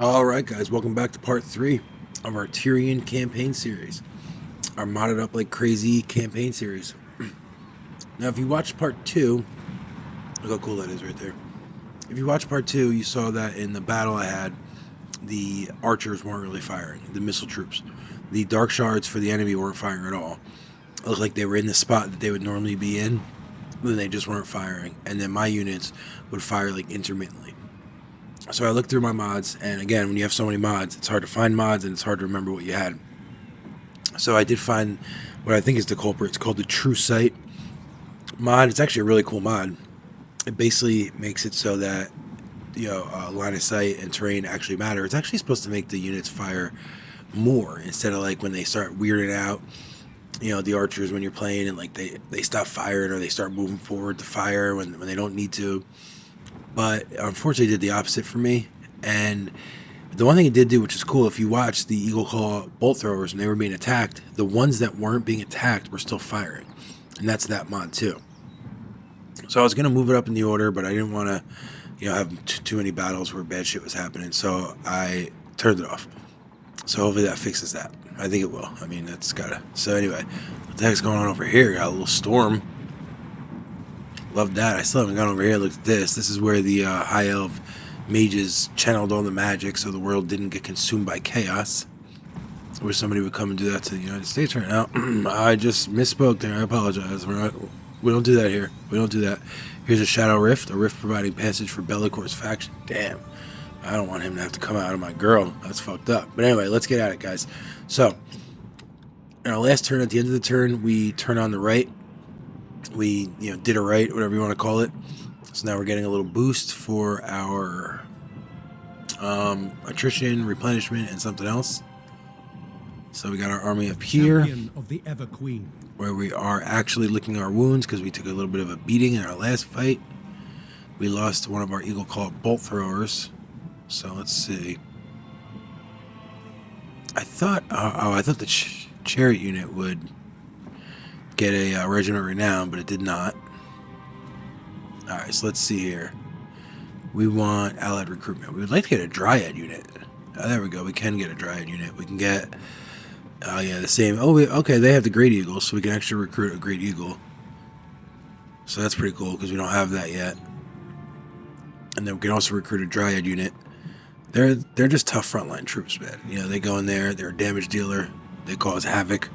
Alright guys, welcome back to part 3 of our Tyrion campaign series. Our modded up like crazy campaign series. Now if you watched part 2, look how cool that is right there. If you watched part 2, you saw that in the battle I had, the archers weren't really firing, the missile troops. The dark shards for the enemy weren't firing at all. It looked like they were in the spot that they would normally be in, then they just weren't firing. And then my units would fire like intermittently. So I looked through my mods, and again, when you have so many mods, it's hard to find mods and it's hard to remember what you had. So I did find what I think is the culprit. It's called the True Sight mod. It's actually a really cool mod. It basically makes it so that, line of sight and terrain actually matter. It's actually supposed to make the units fire more instead of like when they start weirding out, the archers when you're playing and like they stop firing or they start moving forward to fire when they don't need to. But unfortunately it did the opposite for me. And the one thing it did do, which is cool, if you watch the Eagle Claw bolt throwers and they were being attacked, the ones that weren't being attacked were still firing. And that's that mod too. So I was going to move it up in the order, but I didn't want to, have too many battles where bad shit was happening. So I turned it off. So hopefully that fixes that. I think it will. I mean, that's got to. So anyway, what the heck's going on over here? Got a little storm. Love that. I still haven't gone over here and looked at this. This is where the High Elf mages channeled all the magic so the world didn't get consumed by chaos. I wish somebody would come and do that to the United States right now. I just misspoke there. I apologize. We don't do that here. We don't do that. Here's a Shadow Rift, a rift providing passage for Bellacor's faction. Damn. I don't want him to have to come out of my girl. That's fucked up. But anyway, let's get at it, guys. So, in our last turn, at the end of the turn, we turn on the right. We did a right, whatever you want to call it. So now we're getting a little boost for our attrition, replenishment, and something else. So we got our army up here, of the Ever Queen, where we are actually licking our wounds because we took a little bit of a beating in our last fight. We lost one of our Eagle Claw bolt throwers. So let's see. I thought the chariot unit would get a regiment renown, but it did not. Alright, so let's see here. We want allied recruitment. We would like to get a dryad unit. Oh, there we go. We can get a dryad unit. We can get the same. Okay, they have the great eagle, so we can actually recruit a great eagle. So that's pretty cool because we don't have that yet. And then we can also recruit a dryad unit. They're just tough frontline troops, man. They go in there, they're a damage dealer, they cause havoc,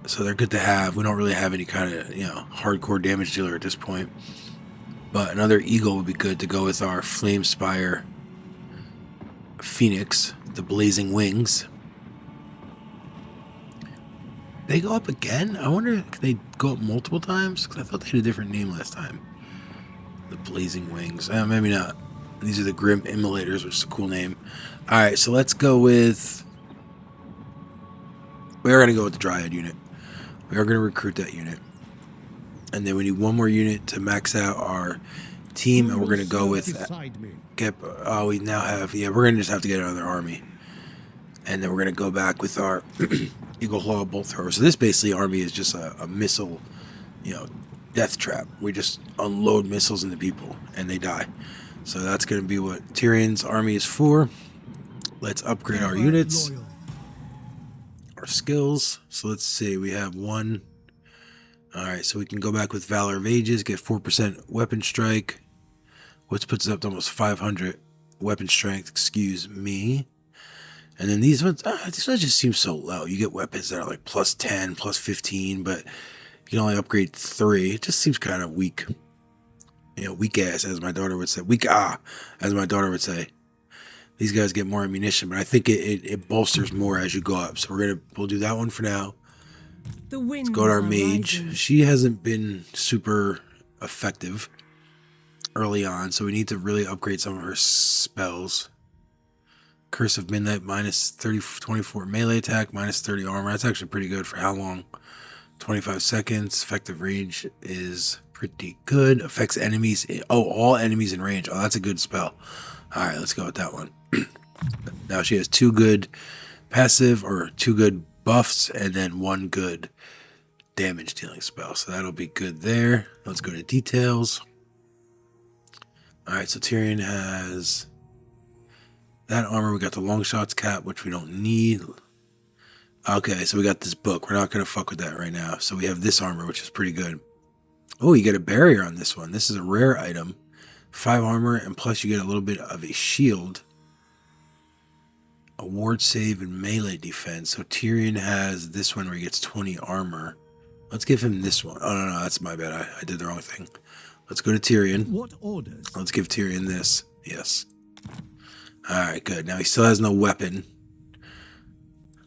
so they're good to have. We don't really have any kind of, hardcore damage dealer at this point. But another eagle would be good to go with our Flame Spire Phoenix, the Blazing Wings. They go up again? I wonder if they go up multiple times? Because I thought they had a different name last time. The Blazing Wings. Maybe not. These are the Grim Immolators, which is a cool name. Alright, so let's go with... We are going to go with the Dryad unit. We are going to recruit that unit. And then we need one more unit to max out our team, and we're going to go with... we now have... Yeah, we're going to just have to get another army. And then we're going to go back with our Eagle Claw bolt thrower. So this basically army is just a missile, death trap. We just unload missiles into people, and they die. So that's going to be what Tyrion's army is for. Let's upgrade our units, our skills. So let's see, we have one. Alright, so we can go back with Valor of Ages, get 4% weapon strike, which puts us up to almost 500 weapon strength, excuse me. And then these ones just seem so low. You get weapons that are like plus 10, plus 15, but you can only upgrade 3. It just seems kind of weak. Weak ass, as my daughter would say. As my daughter would say. These guys get more ammunition, but I think it bolsters more as you go up. So we'll do that one for now. Let's go to our mage. Rising. She hasn't been super effective early on, so we need to really upgrade some of her spells. Curse of Midnight, minus 24 melee attack, minus 30 armor. That's actually pretty good for how long? 25 seconds. Effective range is pretty good. Affects enemies. All enemies in range. Oh, that's a good spell. Alright, let's go with that one. Now she has 2 good passive, or 2 good buffs, and then 1 good damage dealing spell. So that'll be good there. Let's go to details. Alright, so Tyrion has That armor, we got the long shots cap, which we don't need. Okay, so we got this book. We're not going to fuck with that right now. So we have this armor, which is pretty good. Oh, you get a barrier on this one. This is a rare item. 5 armor, and plus you get a little bit of a shield. A ward save and melee defense. So Tyrion has this one where he gets 20 armor. Let's give him this one. Oh, no, that's my bad. I did the wrong thing. Let's go to Tyrion. What orders? Let's give Tyrion this. Yes. Alright, good. Now he still has no weapon.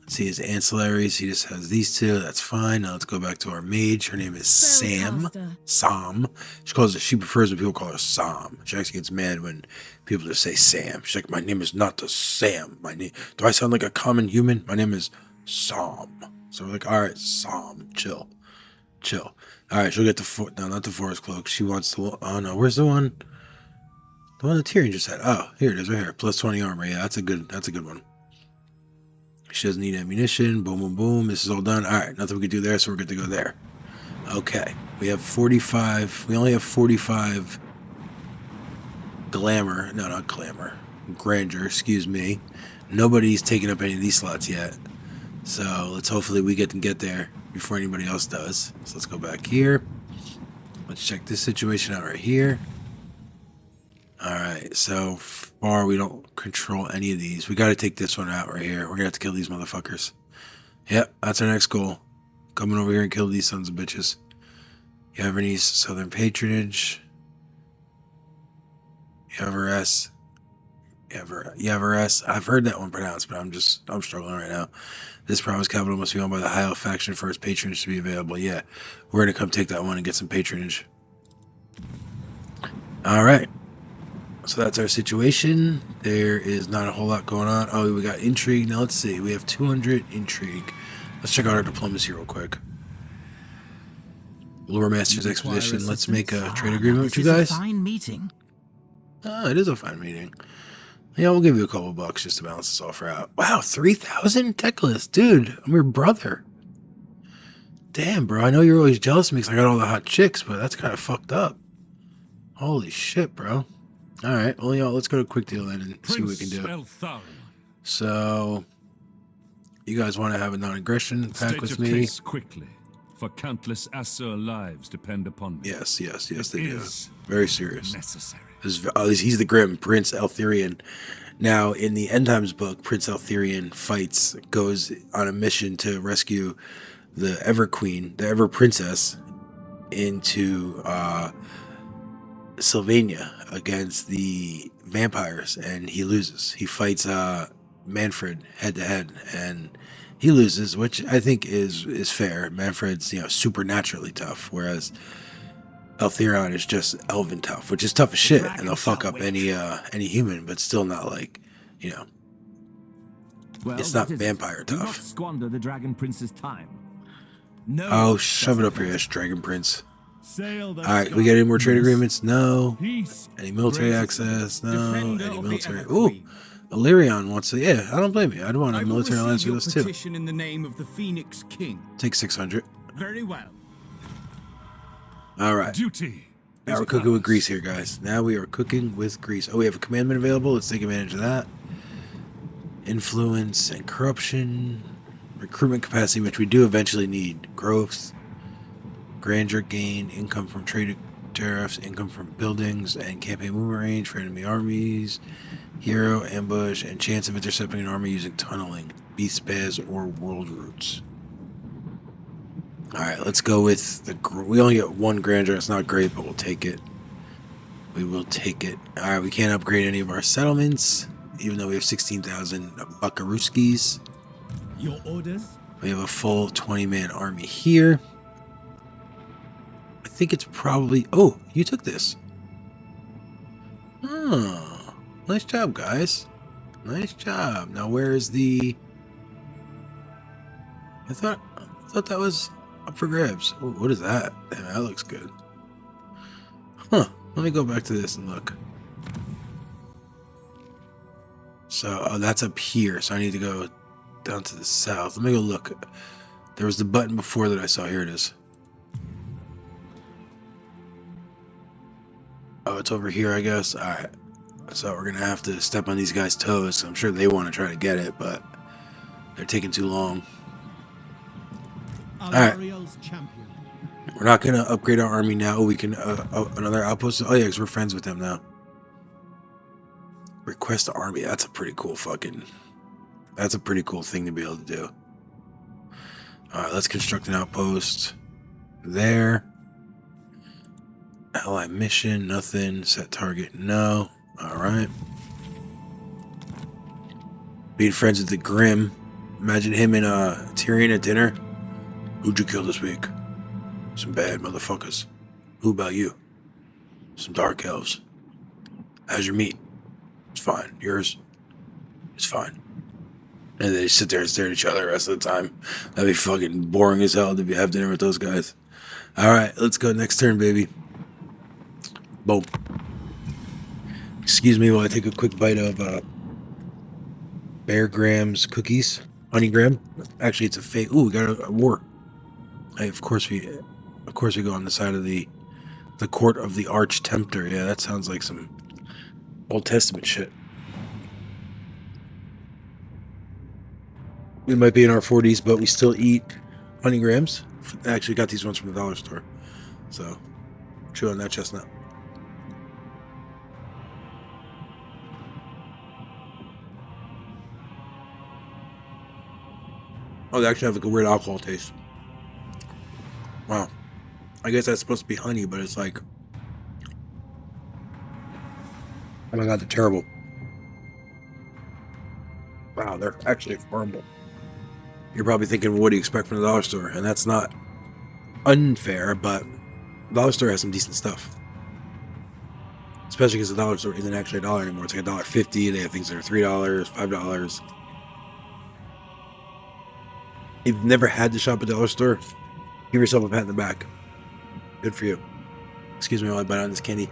Let's see his ancillaries. He just has these two. That's fine. Now let's go back to our mage. Her name is Sam. Sam. She prefers when people call her Sam. She actually gets mad when people just say Sam. She's like, my name is not the Sam. Do I sound like a common human? My name is Sam. So we're like, alright, Sam. Chill. Alright, she'll get no, not the forest cloak. She wants to, oh no, where's the one? The one that Tyrion just had. Oh, here it is right here. Plus 20 armor. Yeah, that's a good one. She doesn't need ammunition. Boom, boom, boom. This is all done. Alright, nothing we can do there, so we're good to go there. Okay. We have 45. We only have 45 glamour. No, not glamour. Grandeur, excuse me. Nobody's taken up any of these slots yet. So let's hopefully we get there before anybody else does. So let's go back here. Let's check this situation out right here. Alright, so far we don't control any of these. We gotta take this one out right here. We're gonna have to kill these motherfuckers. Yep, that's our next goal. Coming over here and kill these sons of bitches. You have any southern patronage? Yavaress. I've heard that one pronounced, but I'm struggling right now. This province capital must be owned by the High Elf faction for its patronage to be available. Yeah, we're gonna come take that one and get some patronage. Alright. So that's our situation. There is not a whole lot going on. Oh, we got intrigue. Now let's see. We have 200 intrigue. Let's check out our diplomacy real quick. Lore Master's Expedition. Let's make a trade agreement with you guys. This is a fine meeting. Oh, it is a fine meeting. Yeah, we'll give you a couple bucks just to balance this offer out. Wow, 3,000? Techless. Dude, I'm your brother. Damn, bro. I know you're always jealous of me because I got all the hot chicks, but that's kind of fucked up. Holy shit, bro. Alright, well, y'all, let's go to quick deal then and see what we can do. So, you guys want to have a non-aggression pact with me? Quickly, for countless Asur lives depend upon me. Yes, they do. Very serious. Necessary. He's the Grim, Prince Elthirion. Now, in the End Times book, Prince Elthirion goes on a mission to rescue the Ever Queen, the Ever Princess, into Sylvania against the vampires, and he loses. He fights Manfred head to head, and he loses, which I think is fair. Manfred's supernaturally tough, whereas Elthirion is just elven tough, which is tough as shit, and they'll fuck up any human, but still not like Well, it's not vampire do not tough. squander the Dragon Prince's time. No. Oh, shove it up your ass, Dragon Prince. Sail the Alright, we get any more trade agreements? No. peace. Any military access? No. Defender Any of the military? Ever Ooh, Queen. Illyrion wants to. Yeah, I don't blame you. I'd want a I will military alliance receive with your us too. petition in the name of the Phoenix King. Take 600. Very well. Alright. Duty. Now we're cooking with Greece here, guys. Now we are cooking with Greece. Oh, we have a commandment available. Let's take advantage of that. Influence and corruption. Recruitment capacity, which we do eventually need. Growth. Grandeur gain. Income from trade tariffs. Income from buildings and campaign movement range for enemy armies. Hero, ambush, and chance of intercepting an army using tunneling. Beast Baths or world routes. Alright, let's go with we only get one grandeur. It's not great, but we'll take it. We will take it. Alright, we can't upgrade any of our settlements, even though we have 16,000 buckaruskis. Your orders? We have a full 20-man army here. I think it's probably... Oh, you took this. Oh, nice job, guys. Nice job. Now, where is the... I thought that was up for grabs. Oh, what is that? Damn, that looks good. Huh. Let me go back to this and look. So, oh, that's up here. So I need to go down to the south. Let me go look. There was the button before that I saw. Here it is. Oh, it's over here, I guess. Alright. So we're going to have to step on these guys' toes. I'm sure they want to try to get it, but they're taking too long. Alright. champion. We're not going to upgrade our army now. We can, another outpost. Oh yeah, because we're friends with them now. Request the army. That's a pretty cool thing to be able to do. Alright, let's construct an outpost there. Ally mission, nothing. Set target, no. Alright. Being friends with the Grim. Imagine him and Tyrion at dinner. Who'd you kill this week? Some bad motherfuckers. Who about you? Some dark elves. How's your meat? It's fine. Yours? It's fine. And they sit there and stare at each other the rest of the time. That'd be fucking boring as hell to have dinner with those guys. Alright, let's go next turn, baby. Boom. Excuse me while I take a quick bite of Bear Graham's cookies. Honey Graham. Actually, it's a fake. Ooh, we got a war. Of course we go on the side of the court of the Arch Tempter. Yeah, that sounds like some Old Testament shit. We might be in our 40s, but we still eat honey grams. I actually got these ones from the dollar store. So, chew on that chestnut. Oh, they actually have like a weird alcohol taste. Wow. I guess that's supposed to be honey, but it's like... Oh my god, they're terrible. Wow, they're actually horrible. You're probably thinking, what do you expect from the dollar store? And that's not unfair, but the dollar store has some decent stuff. Especially because the dollar store isn't actually a dollar anymore. It's like $1.50. They have things that are $3, $5. If you've never had to shop at the dollar store, give yourself a pat in the back. Good for you. Excuse me while I bite on this candy.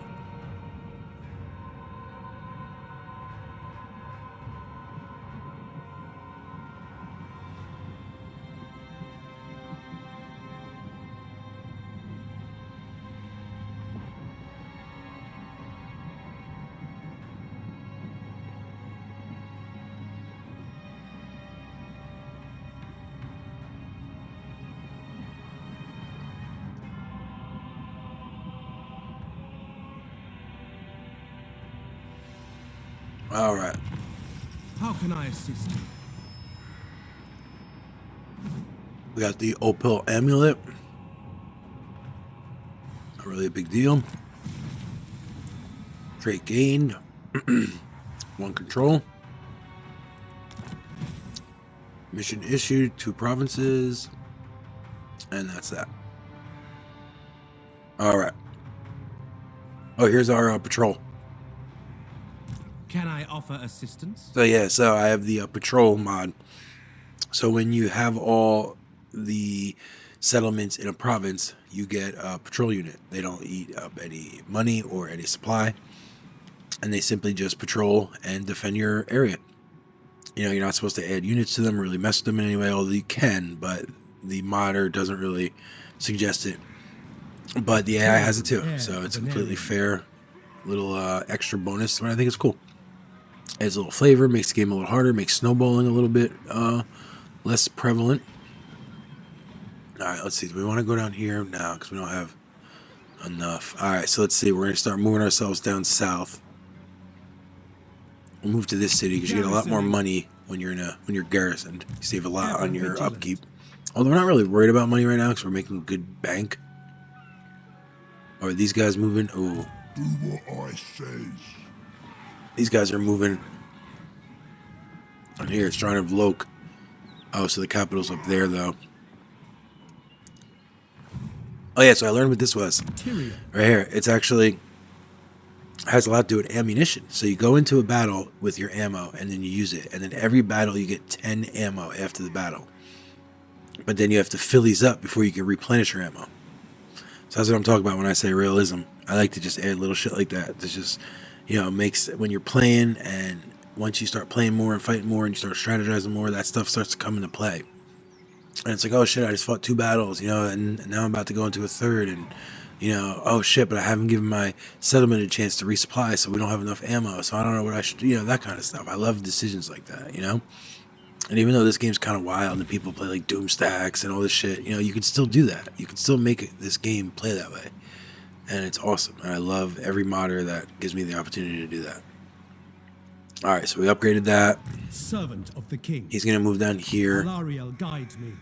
All right. How can I assist you? We got the Opal Amulet. Not really a big deal. Trait gained. 1 control. Mission issued, 2 provinces. And that's that. Alright. Oh, here's our patrol. Can I offer assistance? So yeah, so I have the patrol mod. So when you have all the settlements in a province, you get a patrol unit. They don't eat up any money or any supply, and they simply just patrol and defend your area. You know, you're not supposed to add units to them or really mess with them in any way, although you can, but the modder doesn't really suggest it. But the AI has it too, so it's completely fair. Little extra bonus, but I think it's cool. Adds a little flavor, makes the game a little harder, makes snowballing a little bit less prevalent. Alright, let's see. Do we want to go down here? No, because we don't have enough. Alright, so let's see. We're going to start moving ourselves down south. We'll move to this city because you get a lot more money when you're when you're garrisoned. You save a lot on your upkeep. Although we're not really worried about money right now because we're making good bank. Are these guys moving? Ooh. Do what I say. These guys are moving. On here, it's trying to Vlok. Oh, so the capital's up there, though. Oh, yeah, so I learned what this was. Tyrion. Right here. It's actually has a lot to do with ammunition. So you go into a battle with your ammo, and then you use it. And then every battle, you get 10 ammo after the battle. But then you have to fill these up before you can replenish your ammo. So that's what I'm talking about when I say realism. I like to just add little shit like that. It's just, you know, makes when you're playing, and once you start playing more and fighting more and you start strategizing more, that stuff starts to come into play. And it's like, oh shit, I just fought 2 battles, you know, and now I'm about to go into a third, and You know, oh shit, but I haven't given my settlement a chance to resupply, so we don't have enough ammo, so I don't know what I should do, you know, that kind of stuff. I love decisions like that, you know? And even though this game's kind of wild and people play like Doom Stacks and all this shit, you know, you can still do that. You can still make this game play that way. And it's awesome. And I love every modder that gives me the opportunity to do that. Alright, so we upgraded that. Servant of the king. He's going to move down here. Alariel guides me.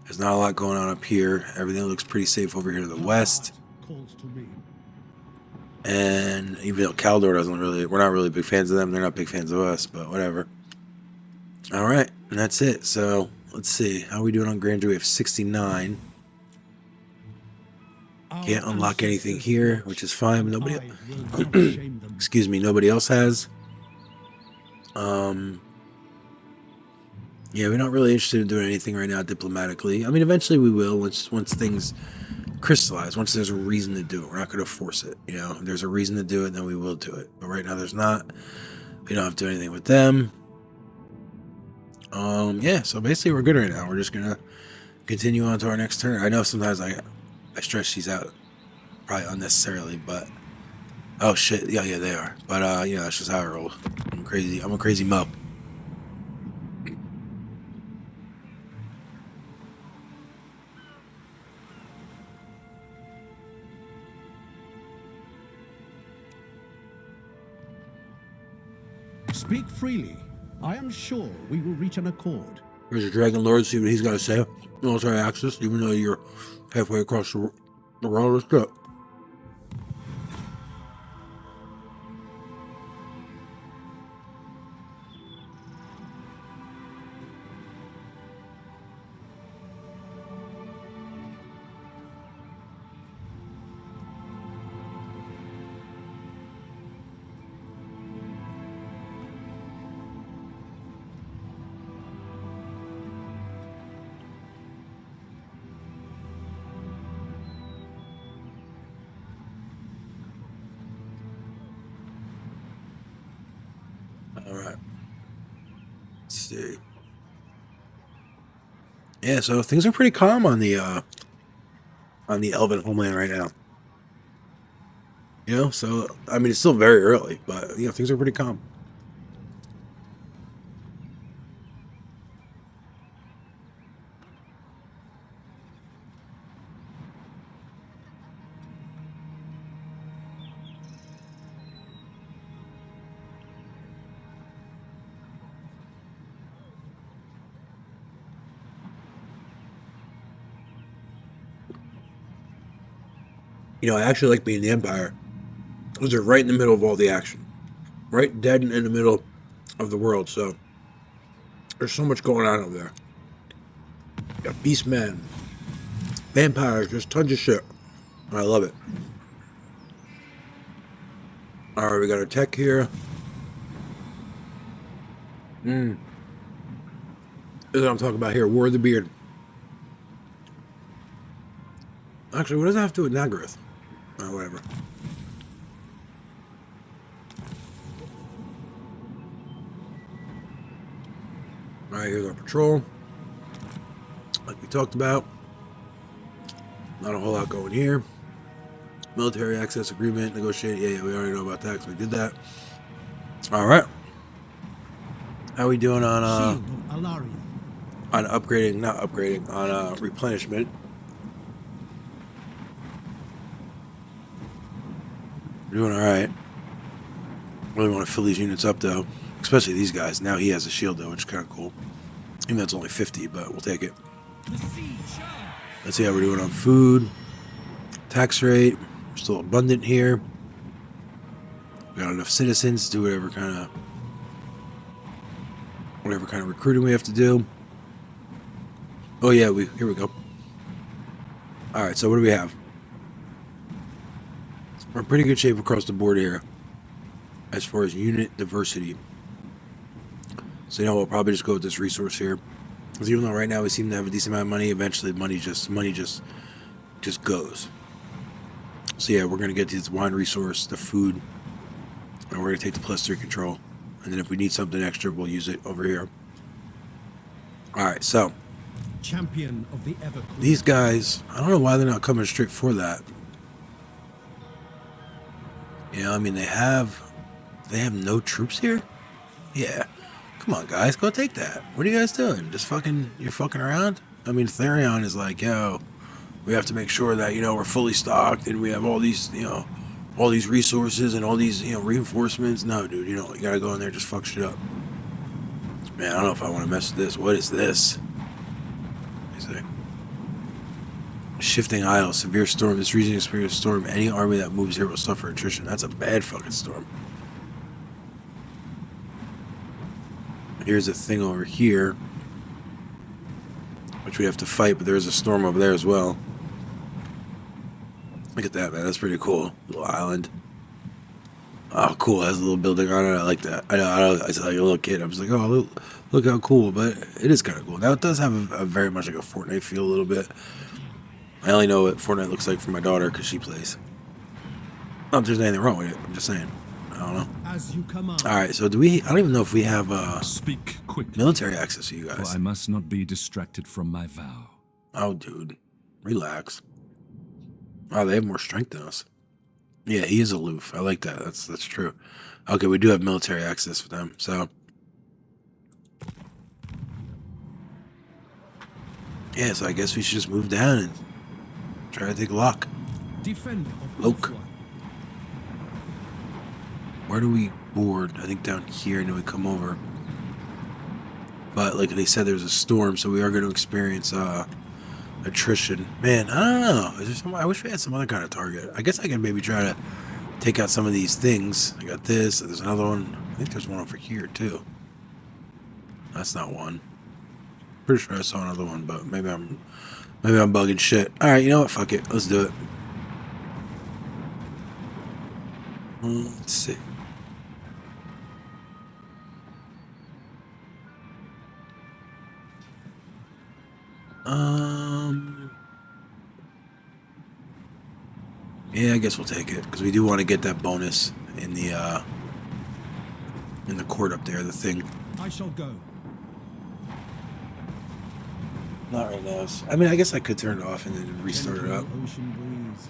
There's not a lot going on up here. Everything looks pretty safe over here to the west. Calls to me. And even though Caldor doesn't really, we're not really big fans of them. They're not big fans of us, but whatever. Alright, and that's it. So, let's see. How are we doing on grandeur? We have 69. Can't unlock anything here, which is fine. But nobody, excuse me, nobody else has. Yeah, we're not really interested in doing anything right now diplomatically. I mean, eventually we will once things crystallize. Once there's a reason to do it, we're not going to force it. You know, if there's a reason to do it, then we will do it. But right now, there's not. We don't have to do anything with them. Yeah. So basically, we're good right now. We're just gonna continue on to our next turn. I know sometimes I stretch these out probably unnecessarily, but oh shit, yeah, they are. But yeah, that's just how I roll. I'm crazy. I'm a crazy mo. Speak freely. I am sure we will reach an accord. Here's your Dragon Lord. See what he's got to say. Military access, even though you're halfway across the world. Let's go. All right. Let's see. Yeah, so things are pretty calm on the Elven homeland right now. You know, so I mean it's still very early, but you know things are pretty calm. You know, I actually like being the Empire because they're right in the middle of all the action, right dead in the middle of the world. So there's so much going on over there. You got beastmen, vampires, just tons of shit. I love it. All right, we got our tech here. This is what I'm talking about here. War of the Beard. Actually, what does that have to do with Nagarath? Oh, whatever. Alright, here's our patrol. Like we talked about. Not a whole lot going here. Military access agreement, negotiate. Yeah, we already know about that because we did that. Alright. How we doing on upgrading, not upgrading, on replenishment? We're doing alright. Really want to fill these units up though. Especially these guys. Now he has a shield though, which is kind of cool. Even though it's only 50, but we'll take it. Let's see how we're doing on food. Tax rate. We're still abundant here. We got enough citizens to do whatever kind of recruiting we have to do. Oh yeah, here we go. Alright, so what do we have? We're in pretty good shape across the board here as far as unit diversity. So you know we'll probably just go with this resource here. Because even though right now we seem to have a decent amount of money, eventually money just goes. So yeah, we're gonna get this wine resource, the food, and we're gonna take the +3 control. And then if we need something extra, we'll use it over here. Alright, so champion of the ever these guys, I don't know why they're not coming straight for that. You know, I mean, they have no troops here? Yeah. Come on, guys, go take that. What are you guys doing? Just you're fucking around? I mean, Tyrion is like, yo, we have to make sure that, we're fully stocked and we have all these, all these resources and all these, reinforcements. No, dude, you don't. You gotta go in there and just fuck shit up. Man, I don't know if I want to mess with this. What is this? Shifting Isles, severe storm. This region experiences a storm. Any army that moves here will suffer attrition. That's a bad fucking storm. Here's a thing over here, which we have to fight, but there's a storm over there as well. Look at that, man. That's pretty cool. Little island. Oh, cool. It has a little building on it. I like that. I was like a little kid. I was like, oh, look how cool. But it is kind of cool. Now, it does have a very much like a Fortnite feel a little bit. I only know what Fortnite looks like for my daughter because she plays. Not if there's anything wrong with it. I'm just saying. I don't know. As you command. All right, so do we? I don't even know if we have Speak quickly, military access to you guys. for I must not be distracted from my vow. Oh, dude, relax. Oh, they have more strength than us. Yeah, he is aloof. I like that. That's true. Okay, we do have military access with them. So, yeah, so I guess we should just move down and try to take Locke. Defender of Loke. Ulthuan. Where do we board? I think down here, and then we come over. But like they said, there's a storm, so we are going to experience attrition. Man, I don't know. Is there some? I wish we had some other kind of target. I guess I can maybe try to take out some of these things. I got this. There's another one. I think there's one over here too. That's not one. Pretty sure I saw another one, but maybe I'm bugging shit. All right, you know what? Fuck it. Let's do it. Let's see. Yeah, I guess we'll take it because we do want to get that bonus in the court up there. The thing. I shall go. Not right now. I mean, I guess I could turn it off and then restart it up. Ocean breeze.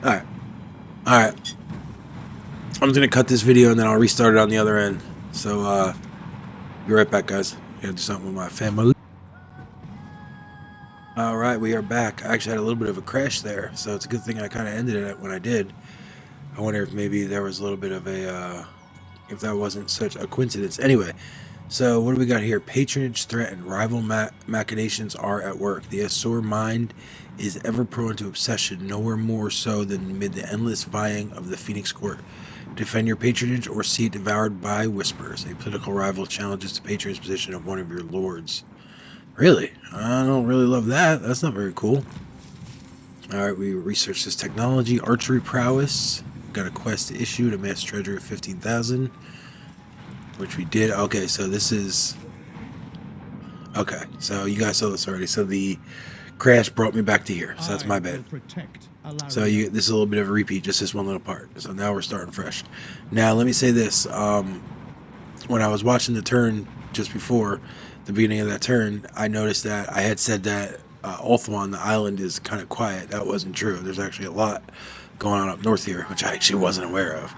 All right. All right. I'm just gonna cut this video and then I'll restart it on the other end. So, be right back, guys. I gotta do something with my family. All right, we are back. I actually had a little bit of a crash there, so it's a good thing I kind of ended it when I did. I wonder if maybe there was a little bit of a, if that wasn't such a coincidence. Anyway, so what do we got here? Patronage, threat, and rival machinations are at work. The Azure mind is ever prone to obsession, nowhere more so than amid the endless vying of the Phoenix Court. Defend your patronage or see it devoured by whispers. A political rival challenges the patronage position of one of your lords. Really? I don't really love that. That's not very cool. Alright, we researched this technology. Archery prowess. Got a quest to issue to amass treasure of 15,000. Which we did. Okay, so this is... Okay, so you guys saw this already. So the crash brought me back to here. So that's my bad. So this is a little bit of a repeat, just this one little part. So now we're starting fresh. Now, let me say this. When I was watching the turn just before... the beginning of that turn, I noticed that I had said that Ulthuan, the island, is kind of quiet. That wasn't true. There's actually a lot going on up north here, which I actually wasn't aware of.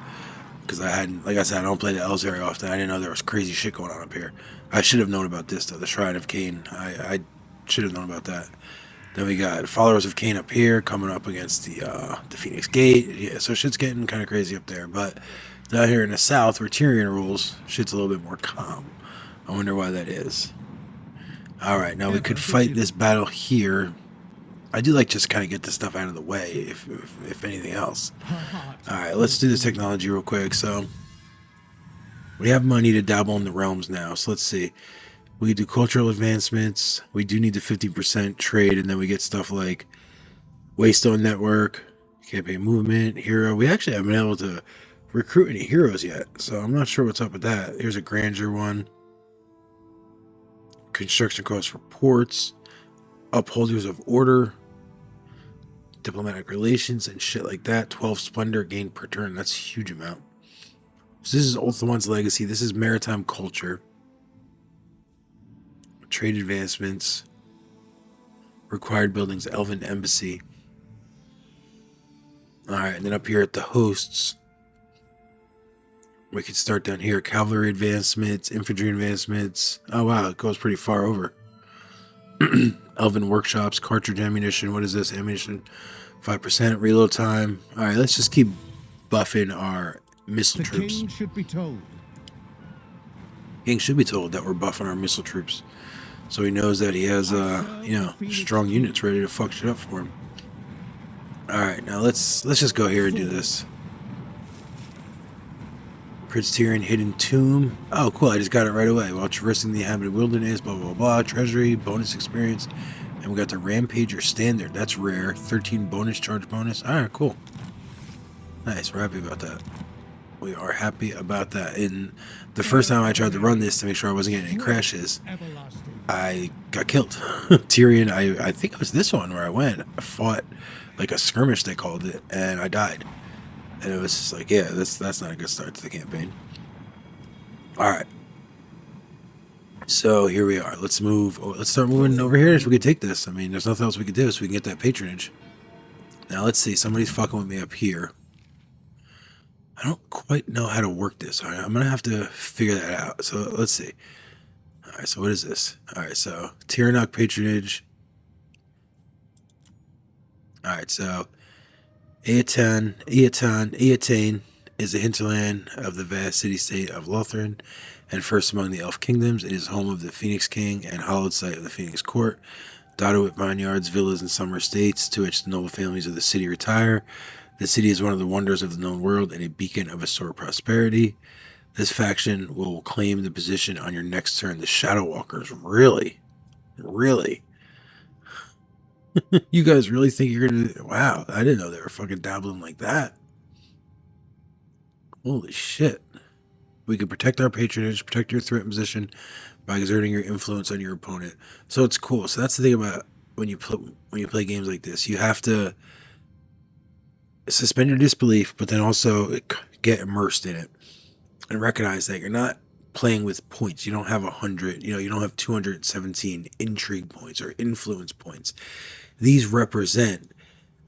Because I hadn't, like I said, I don't play the Elves very often. I didn't know there was crazy shit going on up here. I should have known about this, though, the Shrine of Cain. I should have known about that. Then we got Followers of Cain up here, coming up against the Phoenix Gate. Yeah, so shit's getting kind of crazy up there. But down here in the south, where Tyrion rules, shit's a little bit more calm. I wonder why that is. Alright, now we could fight this battle here. I do like just kind of get this stuff out of the way, if anything else. Alright, let's do this technology real quick. So, we have money to dabble in the realms now. So let's see. We do cultural advancements. We do need the 50% trade, and then we get stuff like Waystone Network, Campaign Movement, Hero. We actually haven't been able to recruit any heroes yet, so I'm not sure what's up with that. Here's a Grandeur one. Construction costs for ports, upholders of order, diplomatic relations, and shit like that. 12 splendor gained per turn. That's a huge amount. So this is Ulthuan's legacy. This is maritime culture. Trade advancements. Required buildings, Elven embassy. Alright, and then up here at the hosts, we can start down here. Cavalry advancements, infantry advancements. Oh wow, it goes pretty far over. Elven workshops, cartridge ammunition. What is this? Ammunition 5%, reload time. Alright, let's just keep buffing our missile The troops. king should be told. King should be told that we're buffing our missile troops. So he knows that he has, you know, strong units ready to fuck shit up for him. Alright, now let's just go here and do this. Prince Tyrion Hidden Tomb. Oh, cool, I just got it right away. While traversing the inhabited wilderness, blah, blah, blah. Treasury, bonus experience. And we got the Rampager Standard. That's rare. 13 bonus charge bonus. Alright, cool. Nice, we're happy about that. We are happy about that. And the first time I tried to run this to make sure I wasn't getting any crashes, I got killed. Tyrion, I think it was this one where I went. I fought like a skirmish, they called it, and I died. And it was just like, yeah, that's not a good start to the campaign. Alright. So here we are. Let's move. Let's start moving over here so we can take this. I mean, there's nothing else we can do so we can get that patronage. Now let's see. Somebody's fucking with me up here. I don't quite know how to work this. All right, I'm going to have to figure that out. So let's see. All right, so what is this? All right, so Tyrion patronage. All right, so Eataine is the hinterland of the vast city-state of Lothran, and first among the elf kingdoms. It is home of the Phoenix King and hallowed site of the Phoenix Court, dotted with vineyards, villas, and summer estates to which the noble families of the city retire. The city is one of the wonders of the known world and a beacon of historic prosperity. This faction will claim the position on your next turn. The Shadow Walkers. Really? Really? You guys really think you're gonna... Wow, I didn't know they were fucking dabbling like that. Holy shit. We can protect our patronage, protect your threat position by exerting your influence on your opponent. So it's cool. So that's the thing about when you play games like this. You have to suspend your disbelief, but then also get immersed in it and recognize that you're not playing with points. You don't have 100, you don't have 217 intrigue points or influence points. These represent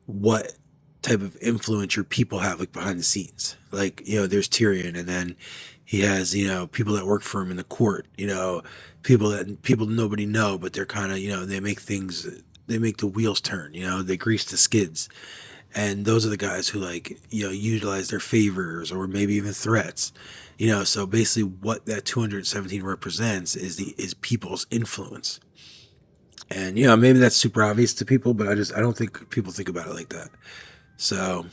what type of influence your people have, like behind the scenes. Like, there's Tyrion, and then he has, people that work for him in the court, people nobody know, but they're kind of, they make the wheels turn, they grease the skids. And those are the guys who utilize their favors or maybe even threats, so basically what that 217 represents is people's influence. And, maybe that's super obvious to people, but I don't think people think about it like that. So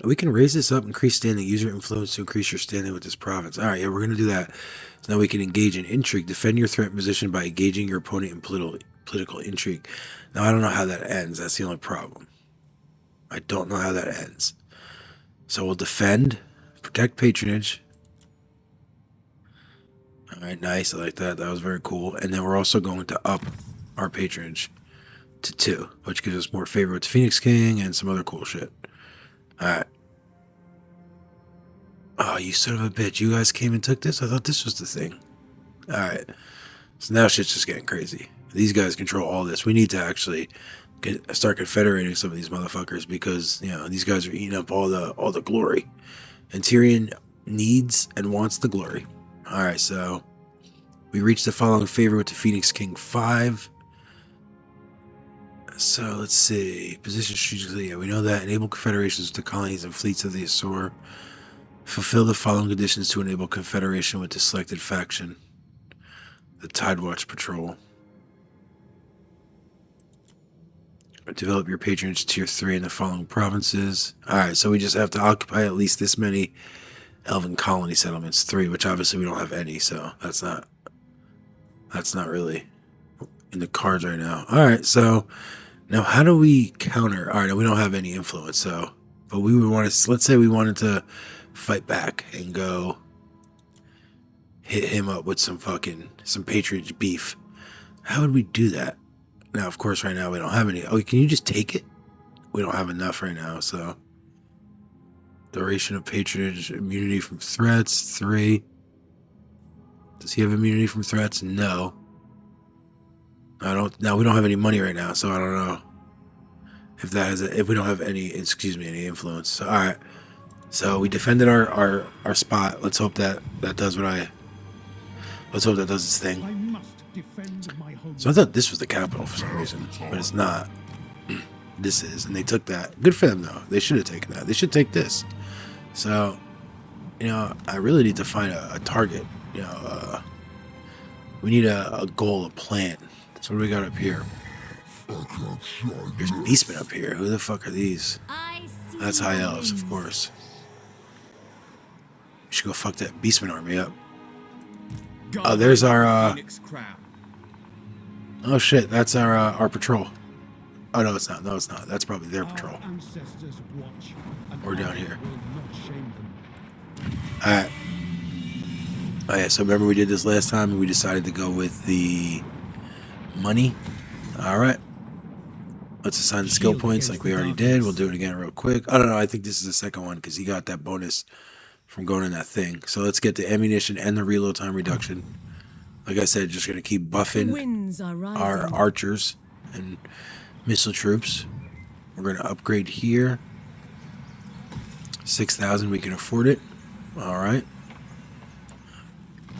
we can raise this up, increase standing, use your influence to increase your standing with this province. All right, yeah, we're going to do that. So now we can engage in intrigue, defend your threat position by engaging your opponent in political intrigue. Now, I don't know how that ends. That's the only problem. I don't know how that ends. So we'll defend, protect patronage. All right, nice. I like that. That was very cool. And then we're also going to up our patronage to 2, which gives us more favor with the Phoenix King and some other cool shit. All right. Oh, you son of a bitch. You guys came and took this? I thought this was the thing. All right. So now shit's just getting crazy. These guys control all this. We need to actually start confederating some of these motherfuckers because, these guys are eating up all the glory. And Tyrion needs and wants the glory. All right, so we reached the following favor with the Phoenix King 5. So let's see. Position strategically. Yeah, we know that. Enable confederations with the colonies and fleets of the Azor. Fulfill the following conditions to enable confederation with the selected faction. The Tidewatch Patrol. Develop your patronage tier 3 in the following provinces. Alright, so we just have to occupy at least this many elven colony settlements. 3, which obviously we don't have any, so that's not really in the cards right now. Alright, so now how do we counter? Alright, we don't have any influence, so but we would want to, let's say we wanted to fight back and go hit him up with some patronage beef. How would we do that? Now, of course, right now we don't have any. Oh, can you just take it? We don't have enough right now, so. Duration of patronage, immunity from threats, 3. Does he have immunity from threats? No. Now we don't have any money right now, so I don't know. If that is if we don't have any, excuse me, any influence. So, all right. So we defended our spot. Let's hope that does what I. Let's hope that does its thing. I must defend my home. So I thought this was the capital for some reason, but it's not. This is, and they took that. Good for them though. They should have taken that. They should take this. So, you know, I really need to find a target. You know, we need a goal, a plan. So what do we got up here? There's beastmen up here. Who the fuck are these? That's High Elves, of course. We should go fuck that beastman army up. Oh, there's our Phoenix Crown. oh shit, that's our patrol. Oh no, it's not. No, it's not. That's probably their patrol. Our ancestors watch, and We're down I here. will not shame them. Alright. Oh yeah, so remember we did this last time and we decided to go with the money. Alright. Let's assign the skill points like we already did. We'll do it again real quick. I don't know, I think this is the second one because he got that bonus from going in that thing. So let's get the ammunition and the reload time reduction. Like I said, just gonna keep buffing Winds are rising. our archers and missile troops. We're gonna upgrade here. 6,000, we can afford it. Alright.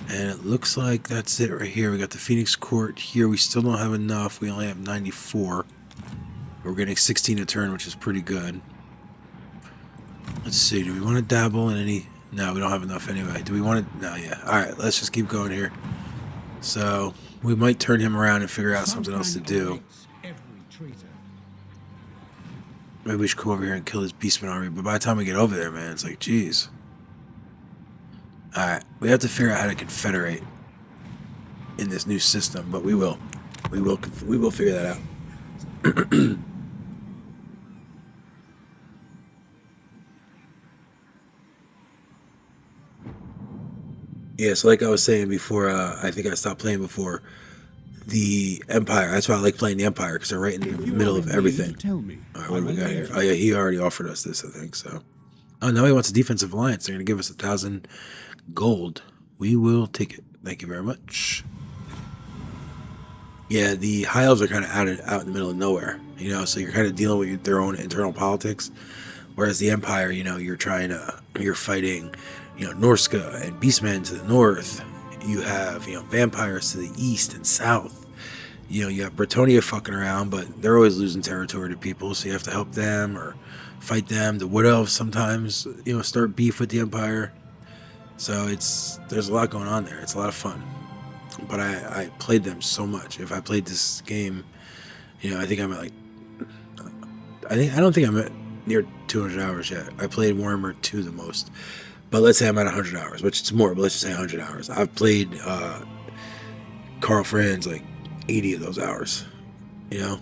And it looks like that's it right here. We got the Phoenix Court here. We still don't have enough. We only have 94. We're getting 16 a turn, which is pretty good. Let's see. Do we want to dabble in any... No, we don't have enough anyway. Do we want to... No, yeah. Alright, let's just keep going here. So, we might turn him around and figure out something else to do. Every traitor. Maybe we should come over here and kill this beastman army. But by the time we get over there, man, it's like, jeez. Alright, we have to figure out how to confederate in this new system, but we will. We will figure that out. Yeah, so like I was saying before, I think I stopped playing before, the Empire. That's why I like playing the Empire, because they're right in the middle of everything. Tell me. Alright, what do we got here? Oh yeah, he already offered us this, I think, so. Oh, now he wants a defensive alliance. They're going to give us 1,000 gold. We will take it. Thank you very much. Yeah, the High Elves are kind of out in the middle of nowhere, you know, so you're kind of dealing with their own internal politics. Whereas the Empire, you know, you're fighting, you know, Norska and Beastmen to the north. You have, you know, vampires to the east and south. You know, you have Bretonia fucking around, but they're always losing territory to people, so you have to help them or fight them. The Wood Elves sometimes, you know, start beef with the Empire. So there's a lot going on there. It's a lot of fun. But I played them so much. If I played this game, you know, I think I'm at like, I don't think I'm at near 200 hours yet. I played WARHAMMER 2 the most. But let's say I'm at 100 hours, which it's more, but let's just say 100 hours. I've played Carl Franz like 80 of those hours, you know?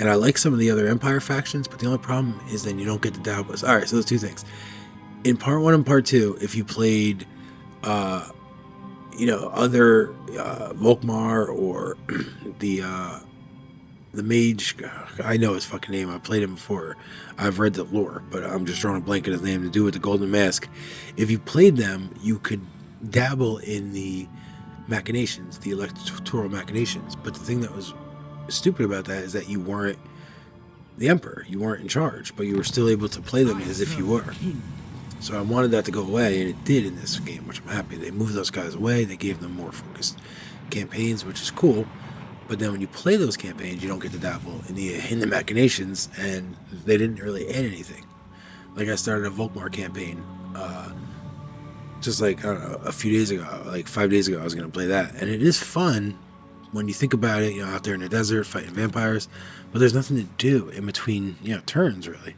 And I like some of the other Empire factions, but the only problem is then you don't get the dabblers. Alright, so those two things. In part 1 and part 2, if you played, you know, other Volkmar or the mage, I know his fucking name. I've played him before. I've read the lore, but I'm just drawing a blank at his name to do with the Golden Mask. If you played them, you could dabble in the machinations, the electoral machinations. But the thing that was stupid about that is that you weren't the Emperor. You weren't in charge, but you were still able to play them as if you were. So I wanted that to go away, and it did in this game, which I'm happy. They moved those guys away. They gave them more focused campaigns, which is cool. But then when you play those campaigns, you don't get to dabble in the machinations, and they didn't really add anything. Like I started a Volkmar campaign, just like, I don't know, a few days ago, like 5 days ago, I was going to play that. And it is fun when you think about it, you know, out there in the desert fighting vampires, but there's nothing to do in between, you know, turns really.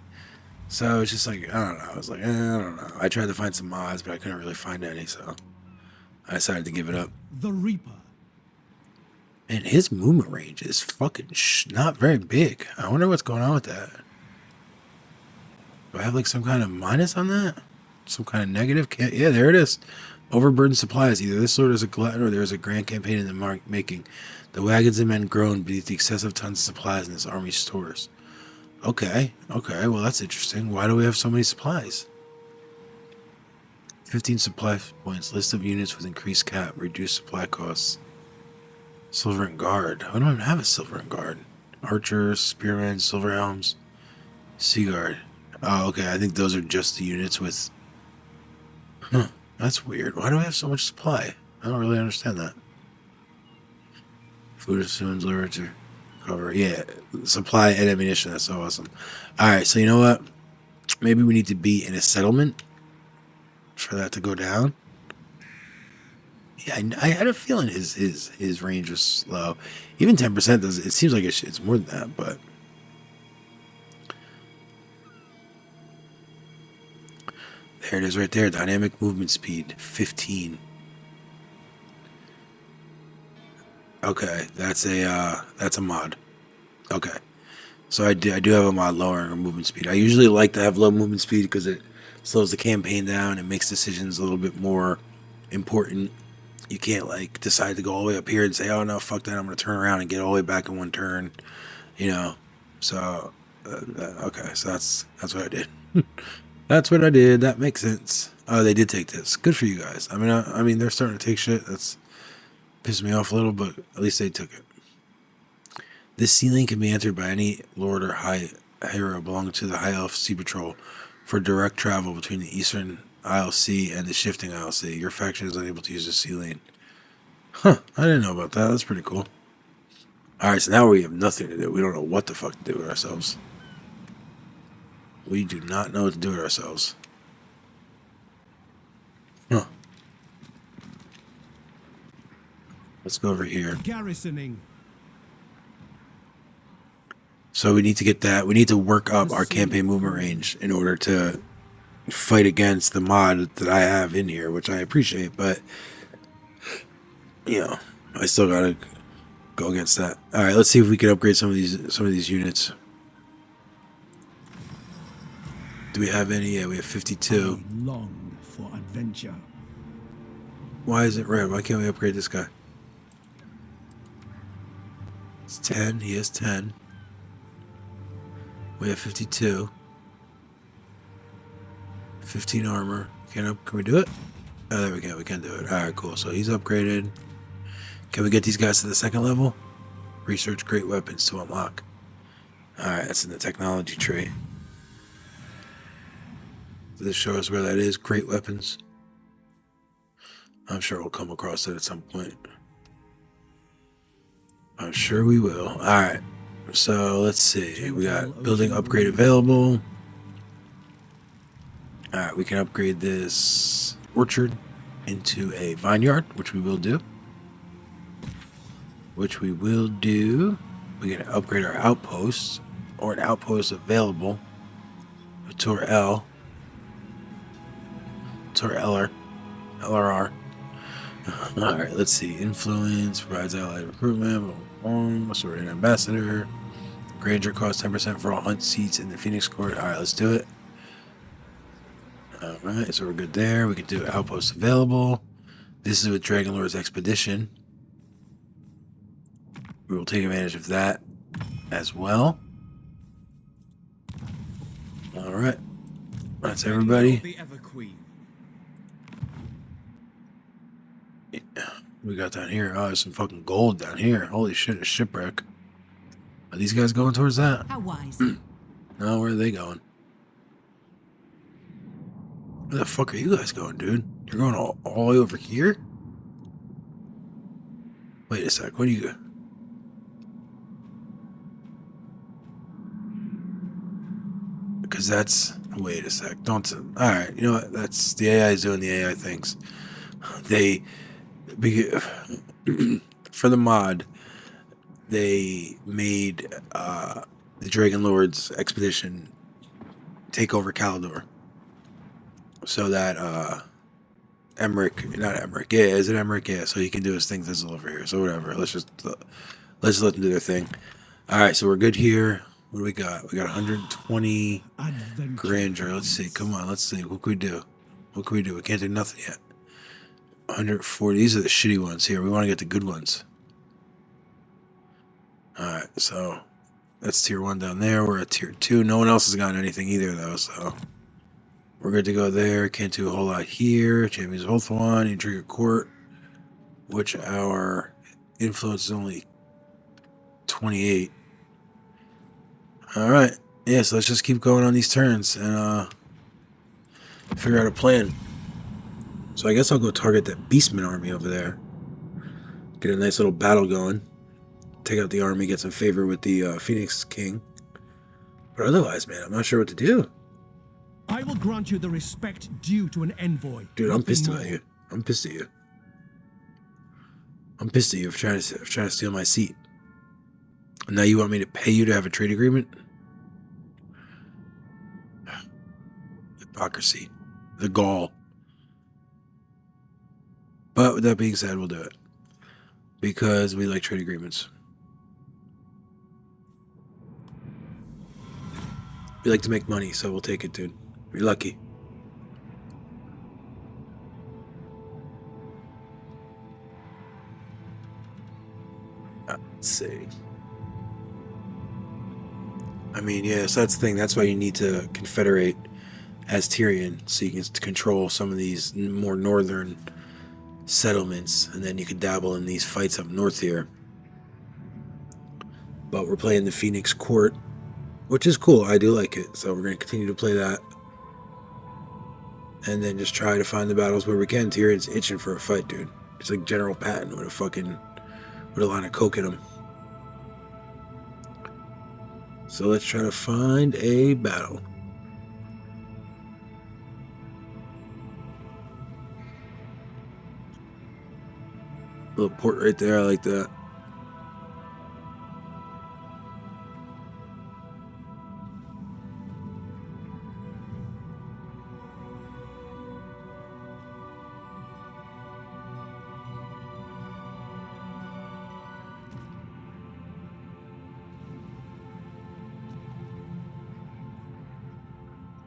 So it's just like, I don't know. I was like, I don't know. I tried to find some mods, but I couldn't really find any, so I decided to give it up. The Reaper. And his movement range is fucking not very big. I wonder what's going on with that. Do I have like some kind of minus on that? Some kind of negative? Yeah, there it is. Overburdened supplies. Either this sword is a glutton or there is a grand campaign in the making. The wagons and men groan beneath the excessive tons of supplies in this army's stores. Okay, well that's interesting. Why do we have so many supplies? 15 supply points. List of units with increased cap. Reduced supply costs. Silver and Guard. I don't even have a Silver and Guard. Archers, Spearmen, Silver Helms, Seaguard. Oh, okay. I think those are just the units with... Huh. That's weird. Why do I have so much supply? I don't really understand that. Food as soon as literature. Cover. Yeah. Supply and ammunition. That's so awesome. Alright, so you know what? Maybe we need to be in a settlement for that to go down. Yeah, I had a feeling his range was slow. Even 10% does. It seems like it's more than that, but there it is, right there. Dynamic movement speed 15. Okay, that's a mod. Okay, so I do have a mod lowering our movement speed. I usually like to have low movement speed because it slows the campaign down and makes decisions a little bit more important. You can't like decide to go all the way up here and say, "Oh no, fuck that! I'm gonna turn around and get all the way back in one turn," you know. So okay, so that's what I did. That's what I did. That makes sense. Oh, they did take this. Good for you guys. I mean, they're starting to take shit. That's pissed me off a little, but at least they took it. This sea lane can be entered by any lord or high hero belonging to the High Elf Sea Patrol for direct travel between the Eastern Isle Sea and the Shifting Isle Sea. Your faction is unable to use the sea lane. Huh, I didn't know about that. That's pretty cool. Alright, so now we have nothing to do. We don't know what the fuck to do with ourselves. We do not know what to do with ourselves. Huh. Let's go over here. Garrisoning. So we need to get that. We need to work up our campaign movement range in order to fight against the mod that I have in here, which I appreciate, but you know, I still gotta go against that. All right, let's see if we can upgrade some of these units. Do we have any? Yeah, we have 52. I long for adventure. Why is it red? Why can't we upgrade this guy? It's 10. He has 10. We have 52. 15 armor. Can we do it? Oh, there we go. We can do it. Alright, cool. So he's upgraded. Can we get these guys to the second level? Research great weapons to unlock. Alright, that's in the technology tree. Does this show us where that is? Great weapons. I'm sure we'll come across it at some point. I'm sure we will. Alright. So let's see. We got building upgrade available. Alright, we can upgrade this orchard into a vineyard, which we will do. We can upgrade our outposts, or an outpost available. Tor LRR. Alright, let's see. Influence, provides allied recruitment, sort of an ambassador. Granger costs 10% for all hunt seats in the Phoenix Court. Alright, let's do it. Alright, so we're good there. We can do outpost available. This is with Dragonlord's Expedition. We will take advantage of that as well. Alright. That's everybody. The Ever Queen. We got down here. Oh, there's some fucking gold down here. Holy shit, a shipwreck. Are these guys going towards that? How wise. No, where are they going? Where the fuck are you guys going, dude? You're going all the way over here? Wait a sec, what do you... Because that's... Wait a sec, don't... Alright, you know what? That's... The AI is doing the AI things. They... For the mod, they made the Dragonlord's Expedition take over Calador. So that Emmerich, not Emmerich, yeah, is it Emmerich? Yeah, so he can do his thing thistle over here. So whatever, let's just let them do their thing. All right, so we're good here. What do we got? We got 120 grandeur. Let's see. Come on, let's see. What can we do? What can we do? We can't do nothing yet. 140. These are the shitty ones here. We want to get the good ones. All right, so that's tier 1 down there. We're at tier 2. No one else has gotten anything either, though, so we're good to go there. Can't do a whole lot here. Champions of Ulthuan, Intriguer Court, which our influence is only 28. Alright. Yeah, so let's just keep going on these turns and figure out a plan. So I guess I'll go target that Beastman army over there. Get a nice little battle going. Take out the army, get some favor with the Phoenix King. But otherwise, man, I'm not sure what to do. I will grant you the respect due to an envoy. Dude, I'm pissed nothing about more. you. I'm pissed at you. I'm pissed at you for trying to steal my seat. And now you want me to pay you to have a trade agreement? Hypocrisy. The gall. But with that being said, we'll do it. Because we like trade agreements. We like to make money, so we'll take it, dude. You're lucky. Let's see. I mean, yeah, so that's the thing. That's why you need to confederate as Tyrion, so you can control some of these more northern settlements, and then you can dabble in these fights up north here. But we're playing the Phoenix Court, which is cool. I do like it, so we're going to continue to play that. And then just try to find the battles where we can. Tyrion's itching for a fight, dude. It's like General Patton with a line of coke in him. So let's try to find a battle. Little port right there, I like that.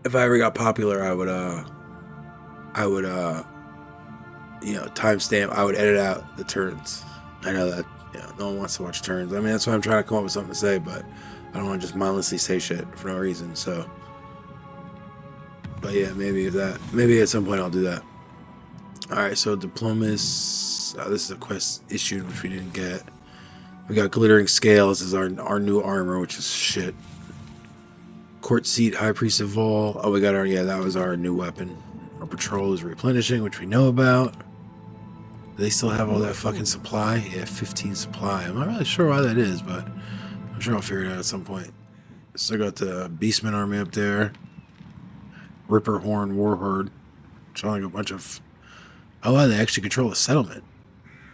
If I ever got popular, I would timestamp. I would edit out the turns. I know that, no one wants to watch turns. I mean, that's why I'm trying to come up with something to say, but I don't want to just mindlessly say shit for no reason. So, but yeah, maybe at some point I'll do that. All right, so diplomas. This is a quest issued, which we didn't get. We got glittering scales as our new armor, which is shit. Court seat, High Priest of Vol. Oh, we got that was our new weapon. Our patrol is replenishing, which we know about. Do they still have all that fucking supply? Yeah, 15 supply. I'm not really sure why that is, but I'm sure I'll figure it out at some point. Still got the Beastman army up there. Ripper Horn Warhorde. Showing a bunch of... Oh, wow, they actually control a settlement.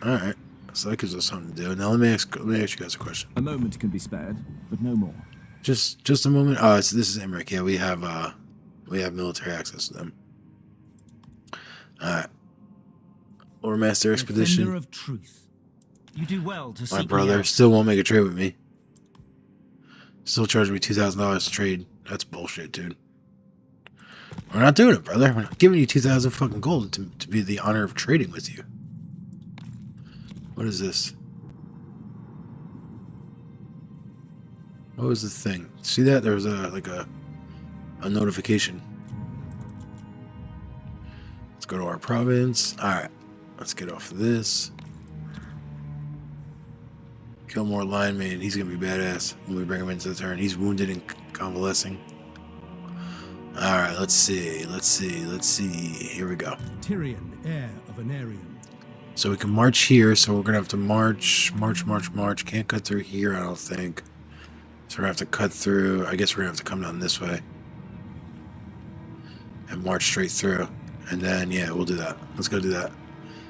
Alright. So that gives us something to do. Now let me ask you guys a question. A moment can be spared, but no more. Just a moment. Oh, so this is Emmerich. Yeah, we have military access to them. Alright. Lord Master Expedition. Defender of truth. You do well to My seek brother me out. still won't make a trade with me. Still charging me $2,000 to trade. That's bullshit, dude. We're not doing it, brother. We're not giving you 2,000 fucking gold to be the honor of trading with you. What is this? What was the thing? See that? There was a notification. Let's go to our province. Alright. Let's get off of this. Kill more linemen. He's gonna be badass when we bring him into the turn. He's wounded and convalescing. Alright, let's see. Here we go. Tyrion, heir of Anarion. So we can march here, so we're gonna have to march. Can't cut through here, I don't think. So we're gonna have to cut through. I guess we're gonna have to come down this way. And march straight through. And then, yeah, we'll do that. Let's go do that.